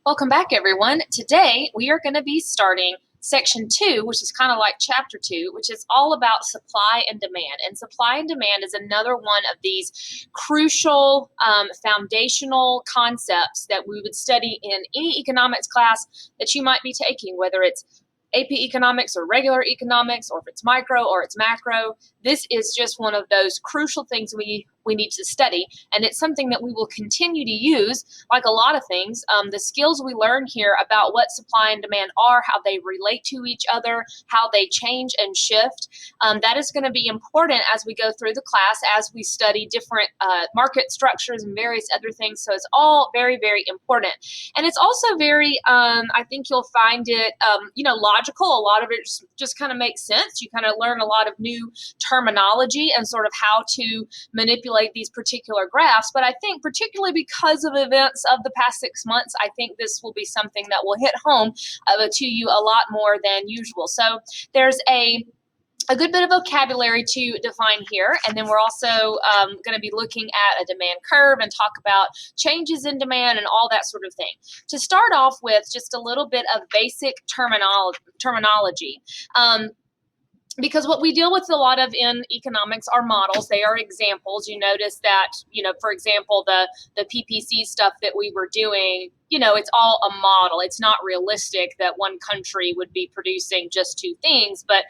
Welcome back, everyone. Today, we are going to be starting section 2, which is kind of like chapter 2, which is all about supply and demand. And supply and demand is another one of these crucial foundational concepts that we would study in any economics class that you might be taking, whether it's AP economics or regular economics, or if it's micro or it's macro. This is just one of those crucial things we need to study, and it's something that we will continue to use. Like a lot of things, the skills we learn here about what supply and demand are, how they relate to each other, how they change and shift, that is going to be important as we go through the class, as we study different market structures and various other things. So it's all very, very important. And it's also very, I think you'll find it, logical. A lot of it just kind of makes sense. You kind of learn a lot of new terminology and sort of how to manipulate these particular graphs. But I think particularly because of events of the past 6 months, I think this will be something that will hit home to you a lot more than usual. So there's a good bit of vocabulary to define here. And then we're also going to be looking at a demand curve and talk about changes in demand and all that sort of thing. To start off with, just a little bit of basic terminology. Because what we deal with a lot of in economics are models. They are examples. You notice that, for example, the PPC stuff that we were doing, it's all a model. It's not realistic that one country would be producing just two things, but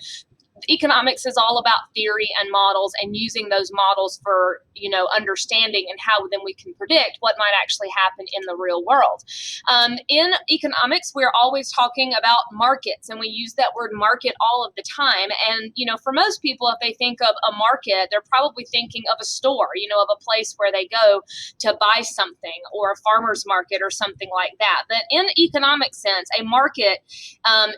economics is all about theory and models, and using those models for understanding and how then we can predict what might actually happen in the real world. In economics, we're always talking about markets, and we use that word market all of the time. And for most people, if they think of a market, they're probably thinking of a store, of a place where they go to buy something, or a farmer's market or something like that. But in economic sense, a market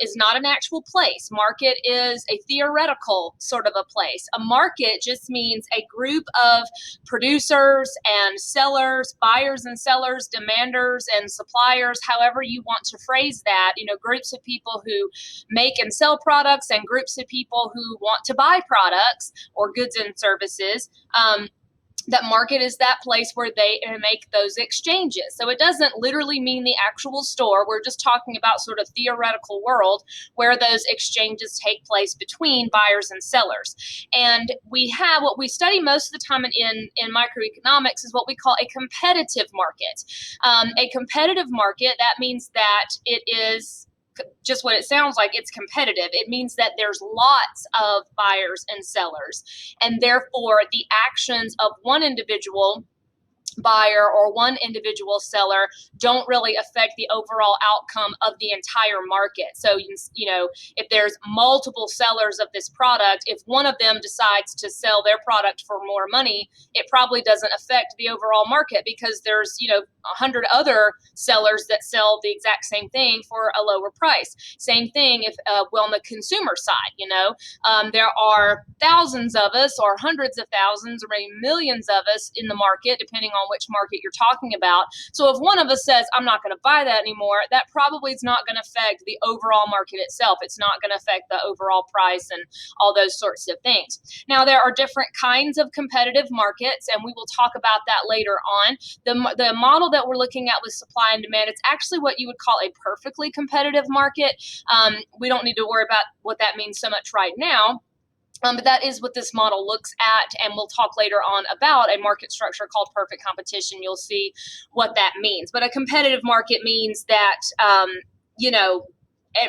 is not an actual place. Market is a theoretical sort of a place. A market just means a group of producers and sellers, buyers and sellers, demanders and suppliers, however you want to phrase that, groups of people who make and sell products and groups of people who want to buy products or goods and services. That market is that place where they make those exchanges. So it doesn't literally mean the actual store. We're just talking about sort of theoretical world where those exchanges take place between buyers and sellers. And we have what we study most of the time in microeconomics is what we call a competitive market. A competitive market, that means that it is just what it sounds like. It's competitive. It means that there's lots of buyers and sellers, and therefore the actions of one individual buyer or one individual seller don't really affect the overall outcome of the entire market. So, if there's multiple sellers of this product, if one of them decides to sell their product for more money, it probably doesn't affect the overall market because there's, 100 other sellers that sell the exact same thing for a lower price. Same thing if, on the consumer side, there are thousands of us or hundreds of thousands or maybe millions of us in the market, depending on which market you're talking about. So if one of us says, I'm not going to buy that anymore, that probably is not going to affect the overall market itself. It's not going to affect the overall price and all those sorts of things. Now, there are different kinds of competitive markets, and we will talk about that later on. The model that we're looking at with supply and demand, it's actually what you would call a perfectly competitive market. We don't need to worry about what that means so much right now. But that is what this model looks at, and we'll talk later on about a market structure called perfect competition. You'll see what that means. But a competitive market means that,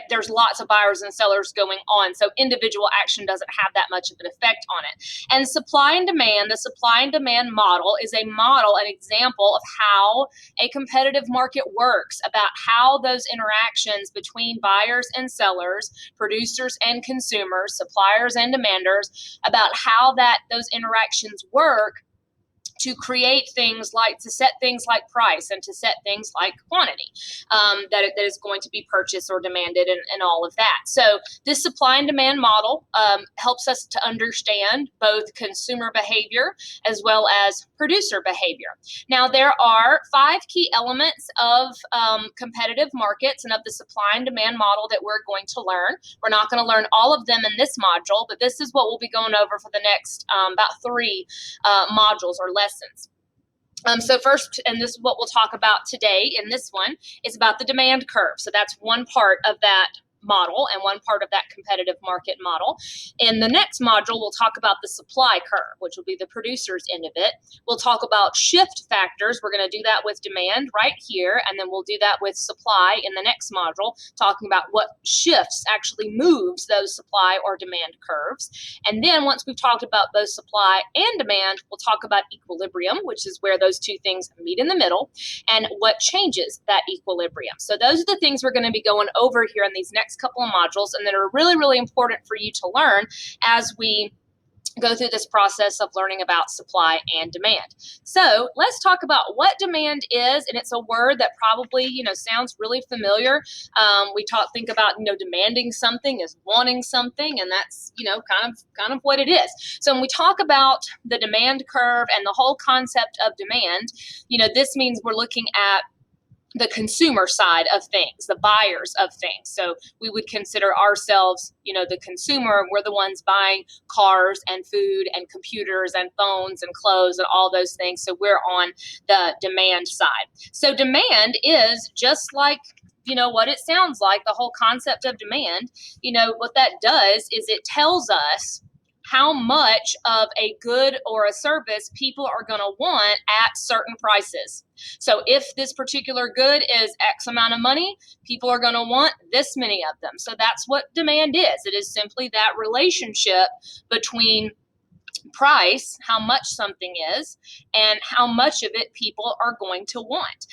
there's lots of buyers and sellers going on. So individual action doesn't have that much of an effect on it. And supply and demand, the supply and demand model is a model, an example of how a competitive market works, about how those interactions between buyers and sellers, producers and consumers, suppliers and demanders, about how those interactions work to create things like, to set things like price and to set things like quantity that is going to be purchased or demanded and all of that. So this supply and demand model helps us to understand both consumer behavior as well as producer behavior. Now, there are 5 key elements of competitive markets and of the supply and demand model that we're going to learn. We're not going to learn all of them in this module, but this is what we'll be going over for the next about 3 modules or lessons. So first, and this is what we'll talk about today in this one, is about the demand curve. So that's one part of that model and one part of that competitive market model. In the next module, we'll talk about the supply curve, which will be the producer's end of it. We'll talk about shift factors. We're going to do that with demand right here, and then we'll do that with supply in the next module, talking about what shifts actually moves those supply or demand curves. And then once we've talked about both supply and demand, we'll talk about equilibrium, which is where those two things meet in the middle, and what changes that equilibrium. So those are the things we're going to be going over here in these next couple of modules, and that are really, really important for you to learn as we go through this process of learning about supply and demand. So let's talk about what demand is, and it's a word that probably sounds really familiar. We think about demanding something as wanting something, and that's kind of what it is. So when we talk about the demand curve and the whole concept of demand, this means we're looking at the consumer side of things, the buyers of things. So we would consider ourselves, the consumer. We're the ones buying cars and food and computers and phones and clothes and all those things. So we're on the demand side. So demand is just like what it sounds like, the whole concept of demand. What that does is it tells us how much of a good or a service people are going to want at certain prices. So if this particular good is X amount of money, people are going to want this many of them. So that's what demand is. It is simply that relationship between price, how much something is, and how much of it people are going to want.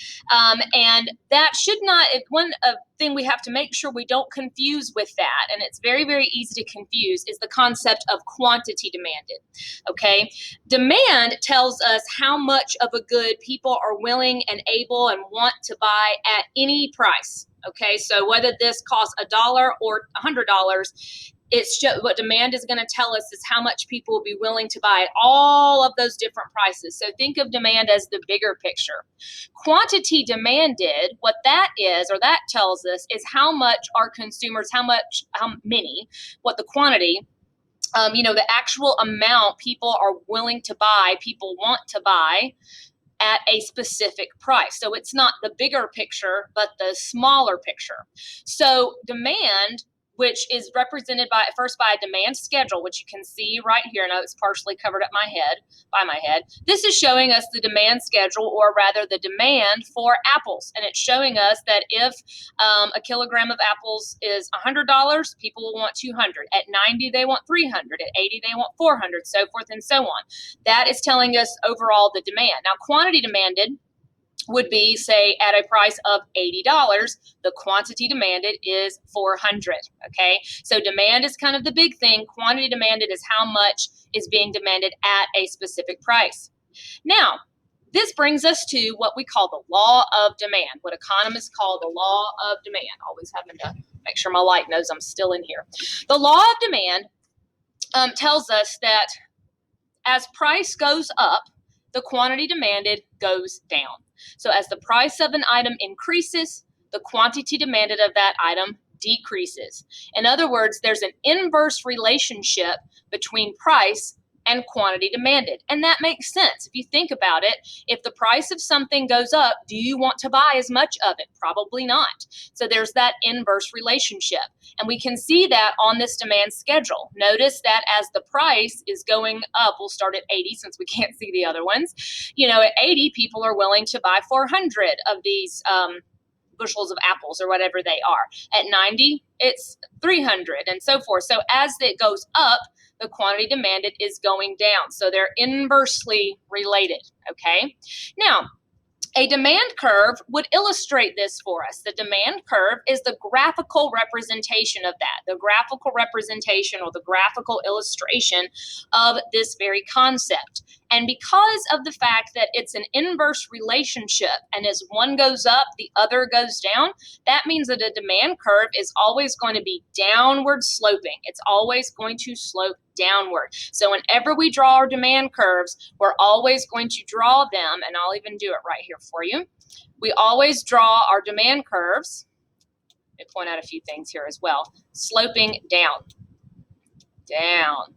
And that should not, one thing we have to make sure we don't confuse with that, and it's very, very easy to confuse, is the concept of quantity demanded. Okay? Demand tells us how much of a good people are willing and able and want to buy at any price. Okay, so whether this costs $1 or $100, it's just what demand is going to tell us is how much people will be willing to buy at all of those different prices. So think of demand as the bigger picture. Quantity demanded, what that is, or that tells us, is how much our consumers, how many, what the quantity, the actual amount people are willing to buy, people want to buy at a specific price. So it's not the bigger picture, but the smaller picture. So demand, which is represented by a demand schedule, which you can see right here. Now it's partially covered up by my head. This is showing us the demand schedule, or rather the demand for apples. And it's showing us that if a kilogram of apples is $100, people will want 200. At 90, they want 300. At 80, they want 400, so forth and so on. That is telling us overall the demand. Now, quantity demanded would be, say, at a price of $80, the quantity demanded is 400, okay? So demand is kind of the big thing. Quantity demanded is how much is being demanded at a specific price. Now, this brings us to what we call the law of demand, what economists call the law of demand. Always having to make sure my light knows I'm still in here. The law of demand tells us that as price goes up, the quantity demanded goes down. So as the price of an item increases, the quantity demanded of that item decreases. In other words, there's an inverse relationship between price and quantity demanded. And that makes sense. If you think about it, if the price of something goes up, do you want to buy as much of it? Probably not. So there's that inverse relationship. And we can see that on this demand schedule. Notice that as the price is going up, we'll start at 80 since we can't see the other ones. At 80, people are willing to buy 400 of these bushels of apples or whatever they are. At 90, it's 300 and so forth. So as it goes up, the quantity demanded is going down. So they're inversely related, okay? Now, a demand curve would illustrate this for us. The demand curve is the graphical representation of that, the graphical representation or the graphical illustration of this very concept. And because of the fact that it's an inverse relationship, and as one goes up, the other goes down, that means that a demand curve is always going to be downward sloping. It's always going to slope downward. So whenever we draw our demand curves, we're always going to draw them, and I'll even do it right here for you. We always draw our demand curves. Let me point out a few things here as well. Sloping down, down,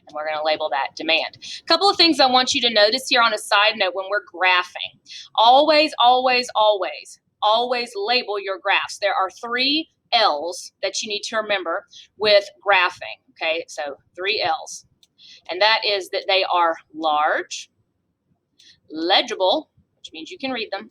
And we're going to label that demand. A couple of things I want you to notice here on a side note when we're graphing. Always, always, always, always label your graphs. There are 3 L's that you need to remember with graphing, okay? So 3 L's. And that is that they are large, legible, which means you can read them,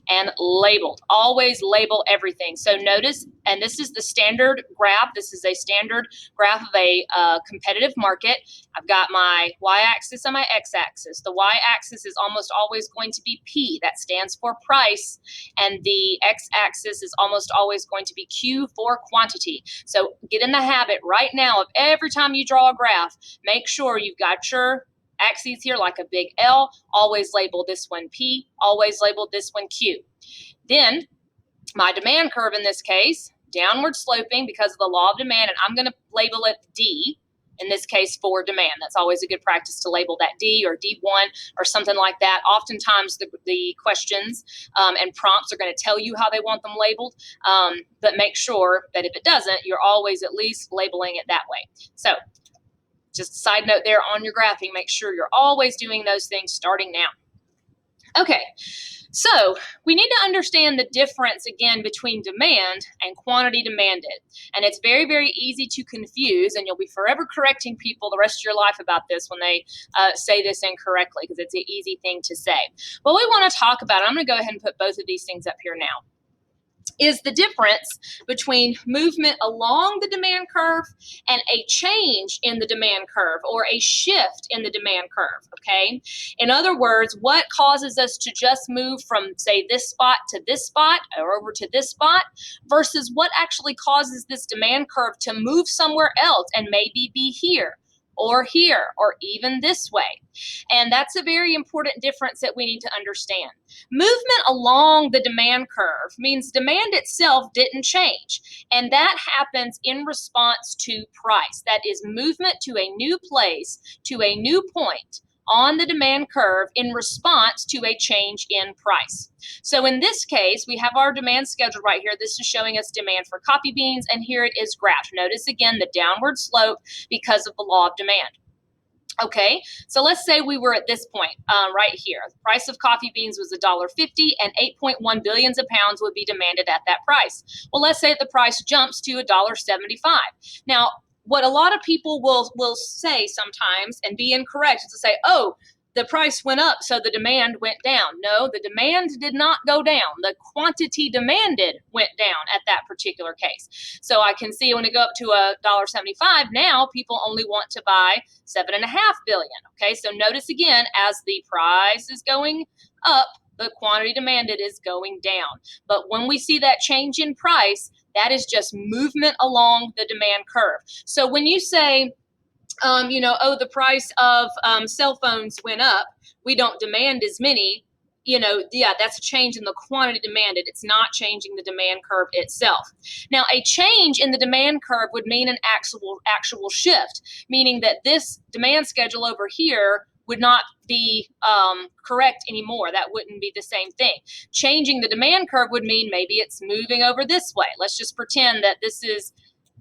and labeled. Always label everything. So notice, and this is the standard graph. This is a standard graph of a competitive market. I've got my y-axis and my x-axis. The y-axis is almost always going to be P. That stands for price. And the x-axis is almost always going to be Q for quantity. So get in the habit right now of every time you draw a graph, make sure you've got your axes here like a big L, always label this one P, always label this one Q. Then my demand curve in this case, downward sloping because of the law of demand, and I'm going to label it D in this case for demand. That's always a good practice to label that D or D1 or something like that. Oftentimes the questions and prompts are going to tell you how they want them labeled, but make sure that if it doesn't, you're always at least labeling it that way. So just a side note there on your graphing, make sure you're always doing those things starting now. Okay, so we need to understand the difference again between demand and quantity demanded. And it's very, very easy to confuse, and you'll be forever correcting people the rest of your life about this when they say this incorrectly, because it's an easy thing to say. What we want to talk about, I'm going to go ahead and put both of these things up here now, is the difference between movement along the demand curve and a change in the demand curve or a shift in the demand curve, okay? In other words, what causes us to just move from, say, this spot to this spot or over to this spot versus what actually causes this demand curve to move somewhere else and maybe be here or even this way. And that's a very important difference that we need to understand. Movement along the demand curve means demand itself didn't change, and that happens in response to price. That is movement to a new place, to a new point on the demand curve in response to a change in price. So in this case, we have our demand schedule right here. This is showing us demand for coffee beans, and here it is graphed. Notice again the downward slope because of the law of demand. Okay, so let's say we were at this point right here. The price of coffee beans was $1.50 and 8.1 billions of pounds would be demanded at that price. Well, let's say the price jumps to $1.75. Now, what a lot of people will say sometimes and be incorrect is to say, oh, the price went up, so the demand went down. No, the demand did not go down. The quantity demanded went down at that particular case. So I can see when it go up to $1.75, now people only want to buy 7.5 billion. Okay, so notice again, as the price is going up, the quantity demanded is going down. But when we see that change in price, that is just movement along the demand curve. So when you say, oh, the price of cell phones went up, we don't demand as many, yeah, that's a change in the quantity demanded. It's not changing the demand curve itself. Now, a change in the demand curve would mean an actual shift, meaning that this demand schedule over here would not be correct anymore. That wouldn't be the same thing. Changing the demand curve would mean maybe it's moving over this way. Let's just pretend that this is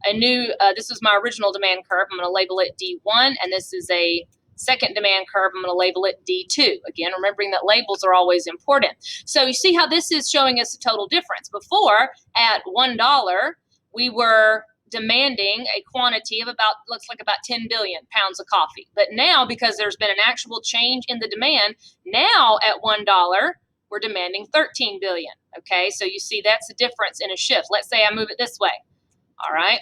a new, this is my original demand curve. I'm going to label it D1, and this is a second demand curve. I'm going to label it D2. Again, remembering that labels are always important. So you see how this is showing us a total difference. Before, at $1, we were demanding a quantity of looks like about 10 billion pounds of coffee. But now, because there's been an actual change in the demand, now at $1, we're demanding 13 billion. Okay, so you see that's a difference in a shift. Let's say I move it this way. All right.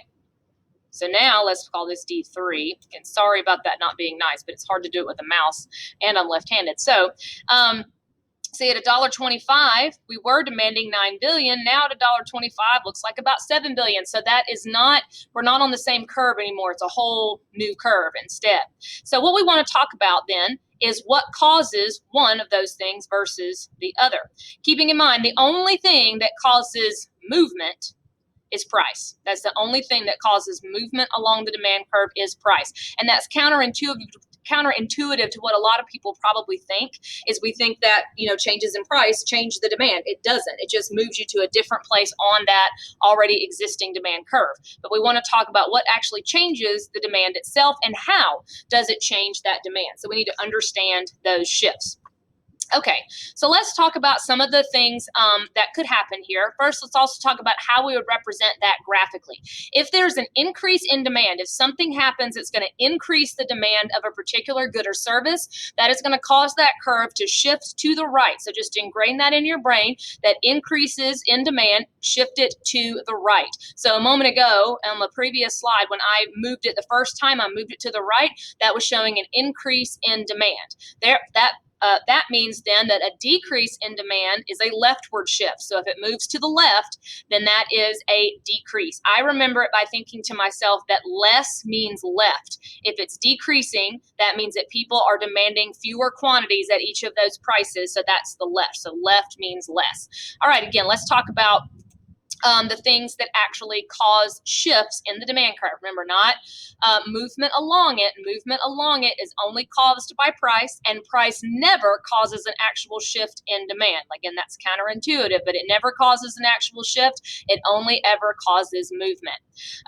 So now let's call this D3. And sorry about that not being nice, but it's hard to do it with a mouse, and I'm left-handed. So, say at $1.25, we were demanding 9 billion. Now at $1.25, looks like about 7 billion. So that is not, we're not on the same curve anymore. It's a whole new curve instead. So what we want to talk about then is what causes one of those things versus the other. Keeping in mind, the only thing that causes movement is price. That's the only thing that causes movement along the demand curve is price. And that's counterintuitive counterintuitive to what a lot of people probably think, is we think that, changes in price change the demand. It doesn't. It just moves you to a different place on that already existing demand curve. But we want to talk about what actually changes the demand itself and how does it change that demand. So we need to understand those shifts. Okay, so let's talk about some of the things that could happen here. First, let's also talk about how we would represent that graphically. If there's an increase in demand, if something happens that's going to increase the demand of a particular good or service, that is going to cause that curve to shift to the right. So just ingrain that in your brain, that increases in demand, shift it to the right. So a moment ago on the previous slide, when I moved it the first time, I moved it to the right, that was showing an increase in demand. That means then that a decrease in demand is a leftward shift. So if it moves to the left, then that is a decrease. I remember it by thinking to myself that less means left. If it's decreasing, that means that people are demanding fewer quantities at each of those prices. So that's the left. So left means less. All right, again, let's talk about the things that actually cause shifts in the demand curve. Remember, not movement along it. Movement along it is only caused by price, and price never causes an actual shift in demand. Again, that's counterintuitive, but it never causes an actual shift. It only ever causes movement.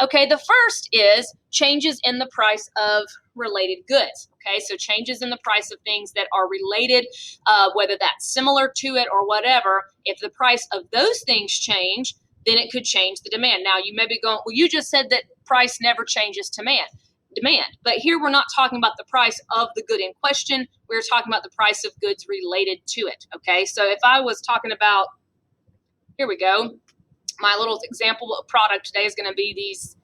Okay, the first is changes in the price of related goods. Okay, so changes in the price of things that are related, whether that's similar to it or whatever. If the price of those things change, then it could change the demand. Now, you may be going, well, you just said that price never changes demand. But here we're not talking about the price of the good in question. We're talking about the price of goods related to it, okay? So if I was talking about, here we go, my little example of product today is going to be these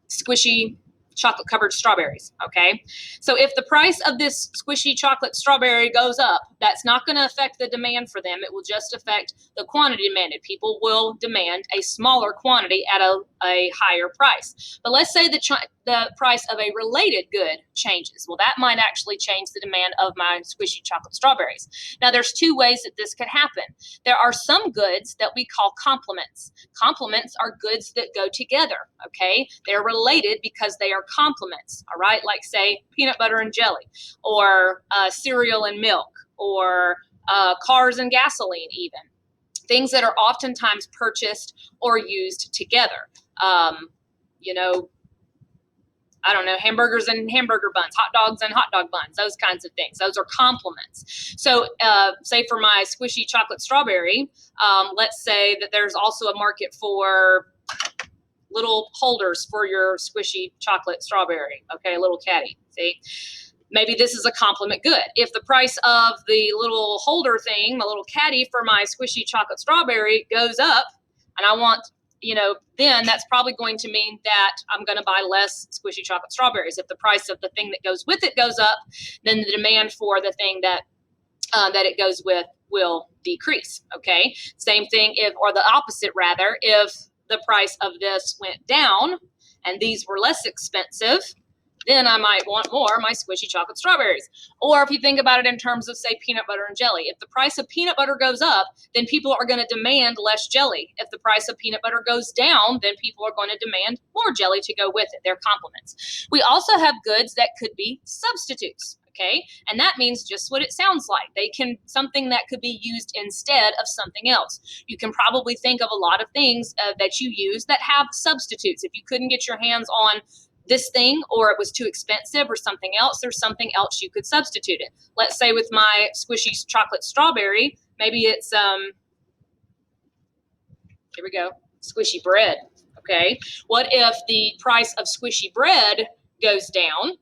squishy chocolate-covered strawberries, okay? So if the price of this squishy chocolate strawberry goes up, that's not going to affect the demand for them. It will just affect the quantity demanded. People will demand a smaller quantity at a higher price. But let's say the price of a related good changes. Well, that might actually change the demand of my squishy chocolate strawberries. Now, there's two ways that this could happen. There are some goods that we call complements. Complements are goods that go together, okay? They're related because they are complements, all right? Like, say, peanut butter and jelly, or cereal and milk, or cars and gasoline even. Things that are oftentimes purchased or used together. I don't know, hamburgers and hamburger buns, hot dogs and hot dog buns, those kinds of things. Those are complements. So say for my squishy chocolate strawberry, let's say that there's also a market for little holders for your squishy chocolate strawberry, okay, a little caddy, see? Maybe this is a complement good. If the price of the little holder thing, the little caddy for my squishy chocolate strawberry goes up, and I want, then that's probably going to mean that I'm going to buy less squishy chocolate strawberries. If the price of the thing that goes with it goes up, then the demand for the thing that it goes with will decrease, okay? Same thing or the opposite rather, if the price of this went down and these were less expensive, then I might want more of my squishy chocolate strawberries. Or if you think about it in terms of, say, peanut butter and jelly, if the price of peanut butter goes up, then people are going to demand less jelly. If the price of peanut butter goes down, then people are going to demand more jelly to go with it. They're complements. We also have goods that could be substitutes. Okay, and that means just what it sounds like. Something that could be used instead of something else. You can probably think of a lot of things that you use that have substitutes. If you couldn't get your hands on this thing, or it was too expensive or something else, there's something else you could substitute it. Let's say with my squishy chocolate strawberry, maybe it's, here we go, squishy bread, okay? What if the price of squishy bread goes down?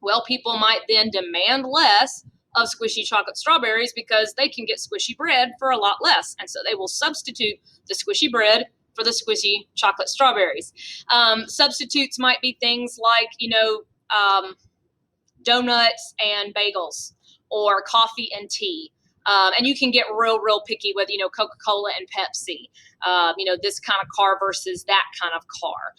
Well, people might then demand less of squishy chocolate strawberries because they can get squishy bread for a lot less. And so they will substitute the squishy bread for the squishy chocolate strawberries. Substitutes might be things like, donuts and bagels, or coffee and tea. And you can get real picky with, Coca-Cola and Pepsi, this kind of car versus that kind of car,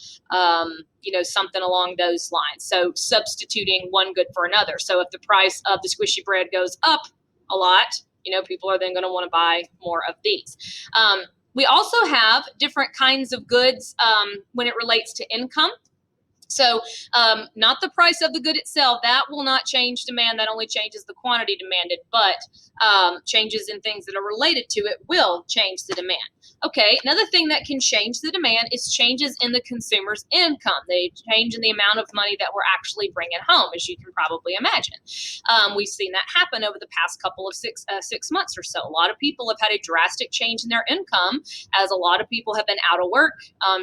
something along those lines. So substituting one good for another. So if the price of the squishy bread goes up a lot, people are then going to want to buy more of these. We also have different kinds of goods when it relates to income. So not the price of the good itself. That will not change demand. That only changes the quantity demanded, but changes in things that are related to it will change the demand. Okay, another thing that can change the demand is changes in the consumer's income. They change in the amount of money that we're actually bringing home, as you can probably imagine. We've seen that happen over the past couple of six months or so. A lot of people have had a drastic change in their income, as a lot of people have been out of work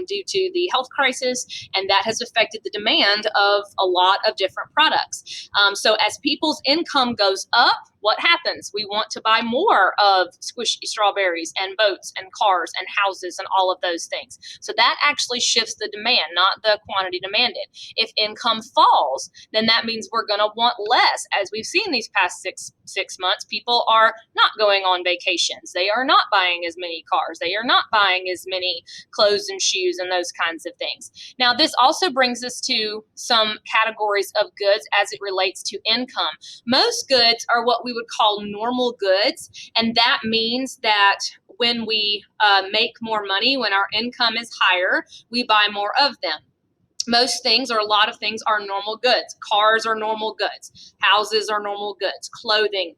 due to the health crisis, and that has affected the demand of a lot of different products. So as people's income goes up, what happens? We want to buy more of squishy strawberries and boats and cars and houses and all of those things. So that actually shifts the demand, not the quantity demanded. If income falls, then that means we're going to want less. As we've seen these past six months, people are not going on vacations. They are not buying as many cars. They are not buying as many clothes and shoes and those kinds of things. Now, this also brings us to some categories of goods as it relates to income. Most goods are what we would call normal goods, and that means that when we make more money, when our income is higher, we buy more of them. Most things, or a lot of things, are normal goods. Cars are normal goods. Houses are normal goods. Clothing,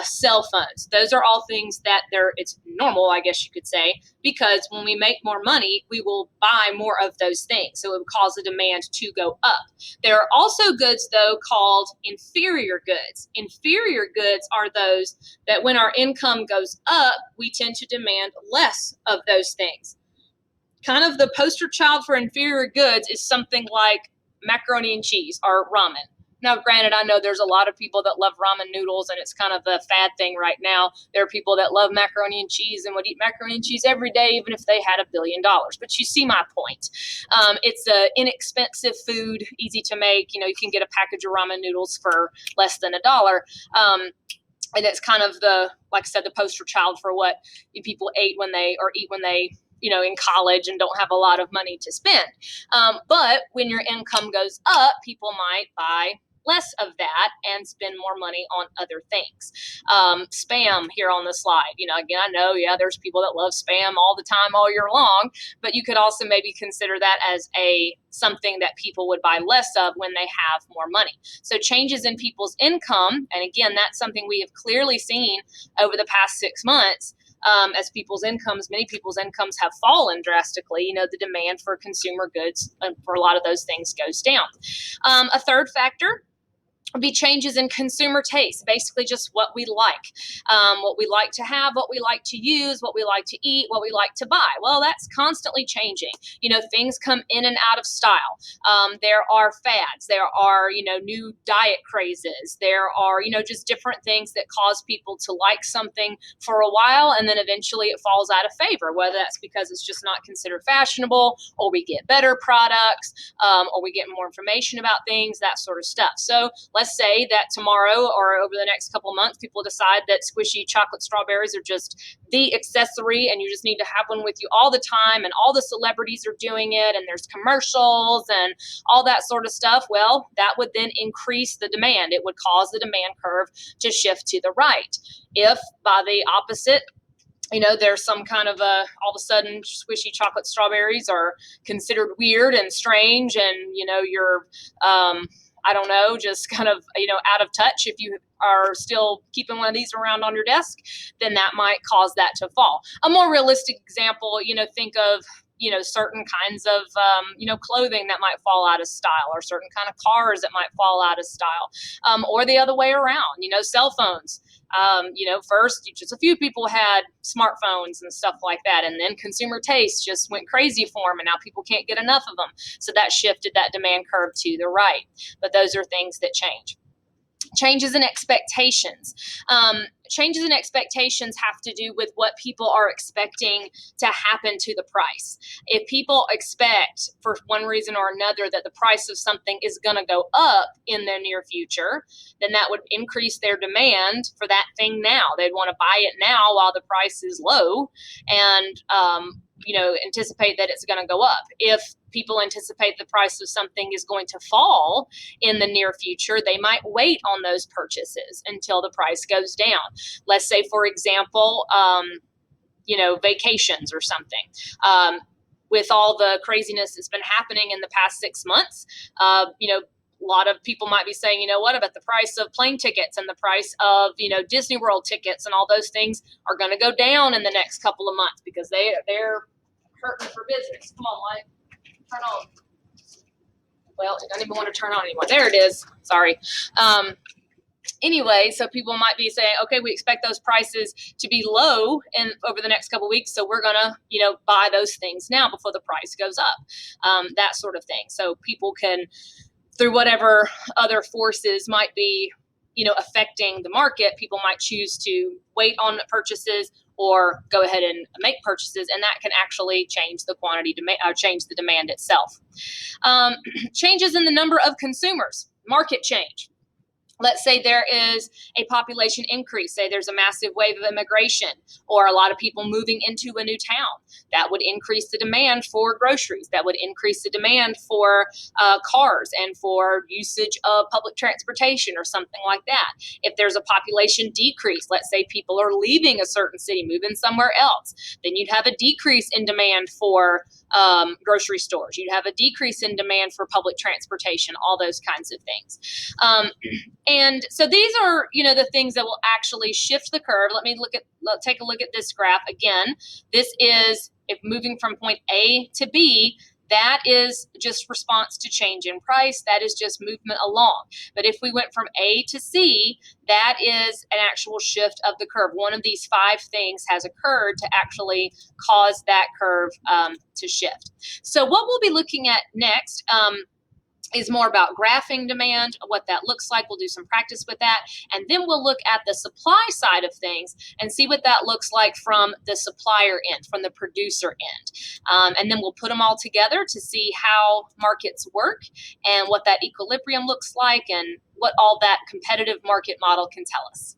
cell phones. Those are all things that it's normal, I guess you could say, because when we make more money, we will buy more of those things. So it would cause the demand to go up. There are also goods, though, called inferior goods. Inferior goods are those that when our income goes up, we tend to demand less of those things. Kind of the poster child for inferior goods is something like macaroni and cheese or ramen. Now, granted, I know there's a lot of people that love ramen noodles, and it's kind of a fad thing right now. There are people that love macaroni and cheese and would eat macaroni and cheese every day, even if they had $1 billion. But you see my point. It's an inexpensive food, easy to make. You can get a package of ramen noodles for less than $1. And it's kind of like I said, the poster child for what people eat when they in college and don't have a lot of money to spend. But when your income goes up, people might buy less of that and spend more money on other things. Spam here on the slide. Again, I know, there's people that love spam all the time, all year long, but you could also maybe consider that as something that people would buy less of when they have more money. So changes in people's income, and again, that's something we have clearly seen over the past 6 months. As many people's incomes have fallen drastically, the demand for consumer goods for a lot of those things goes down. A third factor would be changes in consumer taste, basically just what we like to have, what we like to use, what we like to eat, what we like to buy. Well, that's constantly changing. Things come in and out of style. There are fads. There are, new diet crazes. There are, just different things that cause people to like something for a while, and then eventually it falls out of favor, whether that's because it's just not considered fashionable, or we get better products, or we get more information about things, that sort of stuff. So let's say that tomorrow or over the next couple of months, people decide that squishy chocolate strawberries are just the accessory and you just need to have one with you all the time, and all the celebrities are doing it, and there's commercials and all that sort of stuff. Well, that would then increase the demand. It would cause the demand curve to shift to the right. If by the opposite, there's some kind of all of a sudden squishy chocolate strawberries are considered weird and strange, and you're I don't know, just kind of, out of touch. If you are still keeping one of these around on your desk, then that might cause that to fall. A more realistic example, think of, certain kinds of, clothing that might fall out of style, or certain kind of cars that might fall out of style, or the other way around, cell phones. First, just a few people had smartphones and stuff like that, and then consumer taste just went crazy for them, and now people can't get enough of them. So that shifted that demand curve to the right. But those are things that change. Changes in expectations. Changes in expectations have to do with what people are expecting to happen to the price. If people expect, for one reason or another, that the price of something is going to go up in the near future, then that would increase their demand for that thing now. They'd want to buy it now while the price is low, and anticipate that it's going to go up. If people anticipate the price of something is going to fall in the near future, they might wait on those purchases until the price goes down. Let's say, for example, vacations or something. with all the craziness that's been happening in the past 6 months. A lot of people might be saying, what about the price of plane tickets and the price of, Disney World tickets, and all those things are going to go down in the next couple of months because they're hurting for business. Come on, light, turn on. Well, it doesn't even want to turn on anymore. There it is. Sorry. Anyway, so people might be saying, okay, we expect those prices to be low over the next couple of weeks, so we're gonna, buy those things now before the price goes up, that sort of thing. So people can, through whatever other forces might be, affecting the market, people might choose to wait on purchases or go ahead and make purchases, and that can actually change the quantity change the demand itself. Changes in the number of consumers, market change. Let's say there is a population increase. Say there's a massive wave of immigration or a lot of people moving into a new town. That would increase the demand for groceries. That would increase the demand for cars and for usage of public transportation or something like that. If there's a population decrease, let's say people are leaving a certain city, moving somewhere else, then you'd have a decrease in demand for grocery stores. You'd have a decrease in demand for public transportation, all those kinds of things. And so these are, the things that will actually shift the curve. Let's take a look at this graph again. This is if moving from point A to B, that is just response to change in price. That is just movement along. But if we went from A to C, that is an actual shift of the curve. One of these 5 things has occurred to actually cause that curve to shift. So what we'll be looking at next is more about graphing demand, what that looks like. We'll do some practice with that. And then we'll look at the supply side of things and see what that looks like from the supplier end, from the producer end. And then we'll put them all together to see how markets work and what that equilibrium looks like and what all that competitive market model can tell us.